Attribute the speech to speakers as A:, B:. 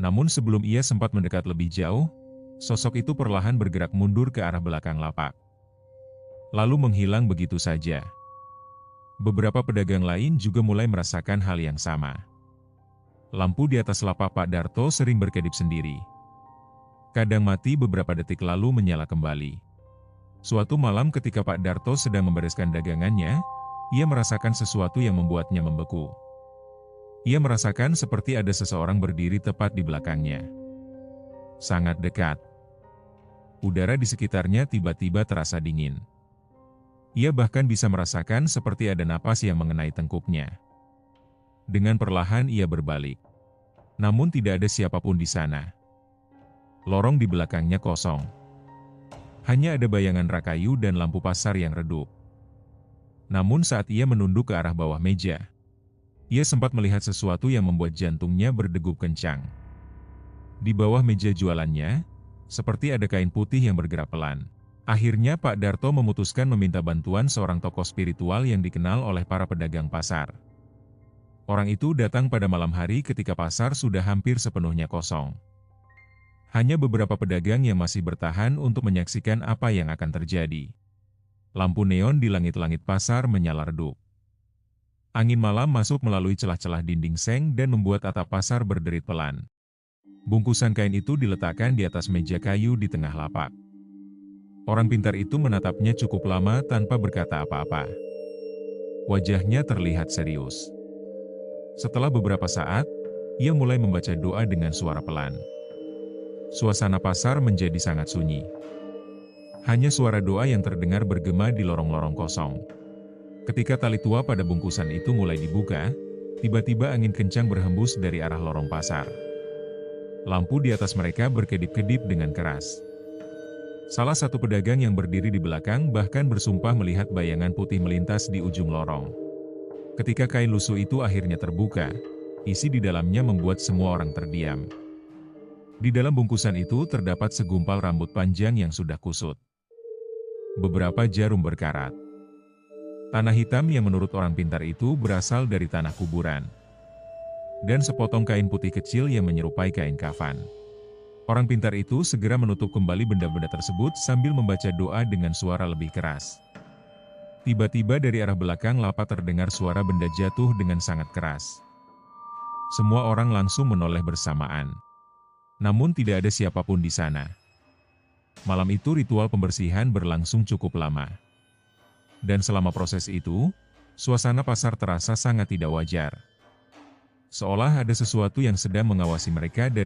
A: Namun sebelum ia sempat mendekat lebih jauh, sosok itu perlahan bergerak mundur ke arah belakang lapak. Lalu menghilang begitu saja. Beberapa pedagang lain juga mulai merasakan hal yang sama. Lampu di atas lapak Pak Darto sering berkedip sendiri. Kadang mati beberapa detik lalu menyala kembali. Suatu malam ketika Pak Darto sedang membereskan dagangannya, ia merasakan sesuatu yang membuatnya membeku. Ia merasakan seperti ada seseorang berdiri tepat di belakangnya. Sangat dekat. Udara di sekitarnya tiba-tiba terasa dingin. Ia bahkan bisa merasakan seperti ada napas yang mengenai tengkuknya. Dengan perlahan ia berbalik. Namun tidak ada siapapun di sana. Lorong di belakangnya kosong. Hanya ada bayangan rak kayu dan lampu pasar yang redup. Namun saat ia menunduk ke arah bawah meja, ia sempat melihat sesuatu yang membuat jantungnya berdegup kencang. Di bawah meja jualannya, seperti ada kain putih yang bergerak pelan. Akhirnya Pak Darto memutuskan meminta bantuan seorang tokoh spiritual yang dikenal oleh para pedagang pasar. Orang itu datang pada malam hari ketika pasar sudah hampir sepenuhnya kosong. Hanya beberapa pedagang yang masih bertahan untuk menyaksikan apa yang akan terjadi. Lampu neon di langit-langit pasar menyala redup. Angin malam masuk melalui celah-celah dinding seng dan membuat atap pasar berderit pelan. Bungkusan kain itu diletakkan di atas meja kayu di tengah lapak. Orang pintar itu menatapnya cukup lama tanpa berkata apa-apa. Wajahnya terlihat serius. Setelah beberapa saat, ia mulai membaca doa dengan suara pelan. Suasana pasar menjadi sangat sunyi. Hanya suara doa yang terdengar bergema di lorong-lorong kosong. Ketika tali tua pada bungkusan itu mulai dibuka, tiba-tiba angin kencang berhembus dari arah lorong pasar. Lampu di atas mereka berkedip-kedip dengan keras. Salah satu pedagang yang berdiri di belakang bahkan bersumpah melihat bayangan putih melintas di ujung lorong. Ketika kain lusuh itu akhirnya terbuka, isi di dalamnya membuat semua orang terdiam. Di dalam bungkusan itu terdapat segumpal rambut panjang yang sudah kusut. Beberapa jarum berkarat. Tanah hitam yang menurut orang pintar itu berasal dari tanah kuburan. Dan sepotong kain putih kecil yang menyerupai kain kafan. Orang pintar itu segera menutup kembali benda-benda tersebut sambil membaca doa dengan suara lebih keras. Tiba-tiba dari arah belakang lapak terdengar suara benda jatuh dengan sangat keras. Semua orang langsung menoleh bersamaan. Namun tidak ada siapapun di sana. Malam itu ritual pembersihan berlangsung cukup lama. Dan selama proses itu, suasana pasar terasa sangat tidak wajar. Seolah ada sesuatu yang sedang mengawasi mereka dari